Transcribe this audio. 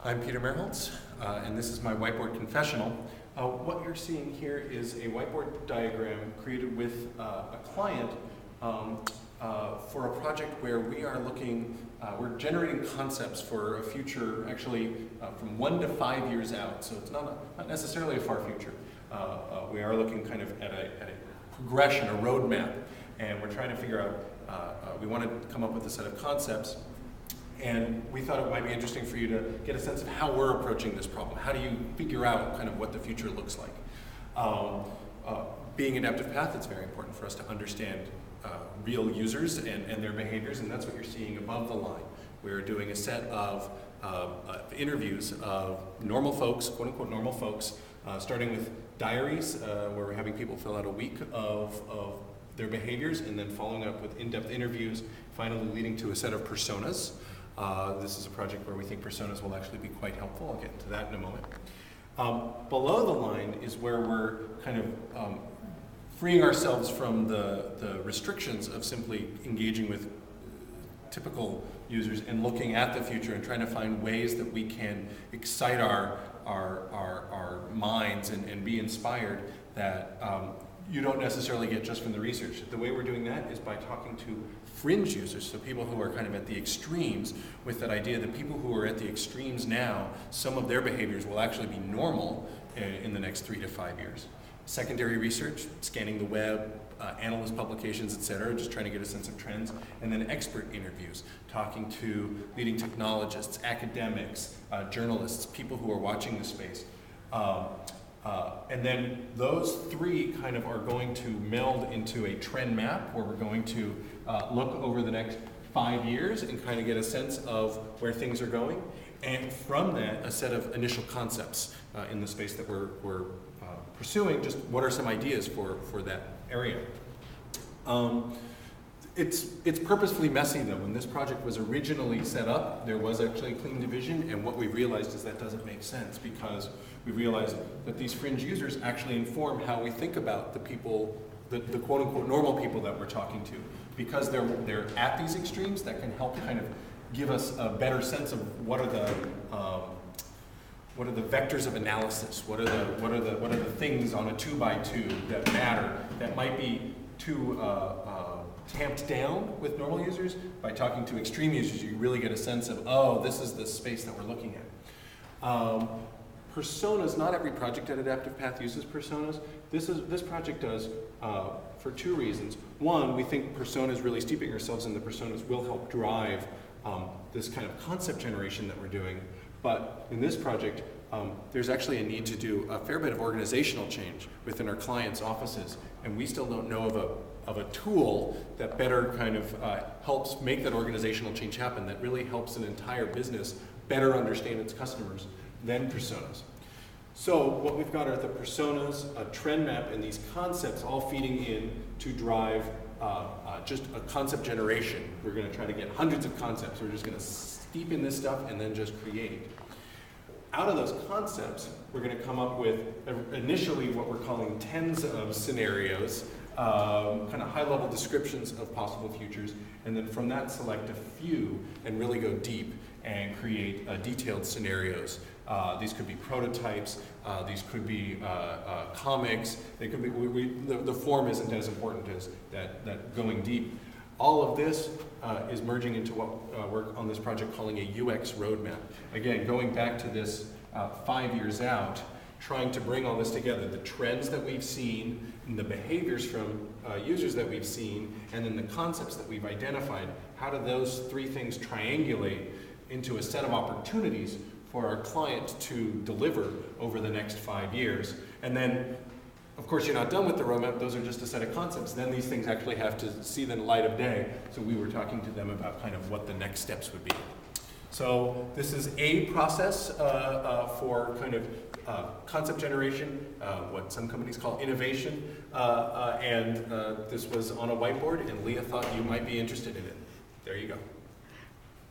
I'm Peter Merholtz, and this is my Whiteboard Confessional. What you're seeing here is a whiteboard diagram created with a client for a project where we are looking, we're generating concepts for a future, actually from 1 to 5 years out, so it's not necessarily a far future. We are looking kind of at a progression, a roadmap, and we're trying to figure out, we want to come up with a set of concepts. And we thought it might be interesting for you to get a sense of how we're approaching this problem. How do you figure out kind of what the future looks like? Being adaptive path, it's very important for us to understand real users and their behaviors, and that's what you're seeing above the line. We're doing a set of interviews of normal folks, quote unquote normal folks, starting with diaries, where we're having people fill out a week of their behaviors, and then following up with in-depth interviews, finally leading to a set of personas. This is a project where we think personas will actually be quite helpful. I'll get into that in a moment. Below the line is where we're kind of freeing ourselves from the restrictions of simply engaging with typical users and looking at the future and trying to find ways that we can excite our minds and be inspired that you don't necessarily get just from the research. The way we're doing that is by talking to fringe users, so people who are kind of at the extremes, with that idea that people who are at the extremes now, some of their behaviors will actually be normal in the next 3 to 5 years. Secondary research, scanning the web, analyst publications, etc., just trying to get a sense of trends, and then expert interviews, talking to leading technologists, academics, journalists, people who are watching the space. And then those three kind of are going to meld into a trend map where we're going to look over the next 5 years and kind of get a sense of where things are going. And from that, a set of initial concepts in the space that we're pursuing. Just what are some ideas for that area? It's purposefully messy though. When this project was originally set up, there was actually a clean division, and what we realized is that doesn't make sense because we realized that these fringe users actually inform how we think about the people, the quote unquote normal people that we're talking to. Because they're at these extremes, that can help kind of give us a better sense of what are the vectors of analysis, what are the things on a 2x2 that matter, that might be too tamped down with normal users. By talking to extreme users, you really get a sense of, oh, this is the space that we're looking at. Personas, not every project at Adaptive Path uses personas. This project does for 2 reasons. One, we think personas, really steeping ourselves in the personas, will help drive this kind of concept generation that we're doing. But in this project, there's actually a need to do a fair bit of organizational change within our clients' offices, and we still don't know of a tool that better kind of helps make that organizational change happen, that really helps an entire business better understand its customers than personas. So what we've got are the personas, a trend map, and these concepts all feeding in to drive just a concept generation. We're going to try to get hundreds of concepts. We're just going to steep in this stuff and then just create. Out of those concepts, we're going to come up with initially what we're calling tens of scenarios, kind of high-level descriptions of possible futures, and then from that select a few and really go deep and create detailed scenarios. These could be prototypes, these could be comics, they could be, the form isn't as important as that going deep. All of this is merging into what we're on this project calling a UX roadmap. Again, going back to this 5 years out, trying to bring all this together, the trends that we've seen, and the behaviors from users that we've seen, and then the concepts that we've identified. How do those 3 things triangulate into a set of opportunities for our client to deliver over the next 5 years? And then, of course, you're not done with the roadmap. Those are just a set of concepts. Then these things actually have to see the light of day. So we were talking to them about kind of what the next steps would be. So this is a process for kind of concept generation, what some companies call innovation. And this was on a whiteboard, and Leah thought you might be interested in it. There you go.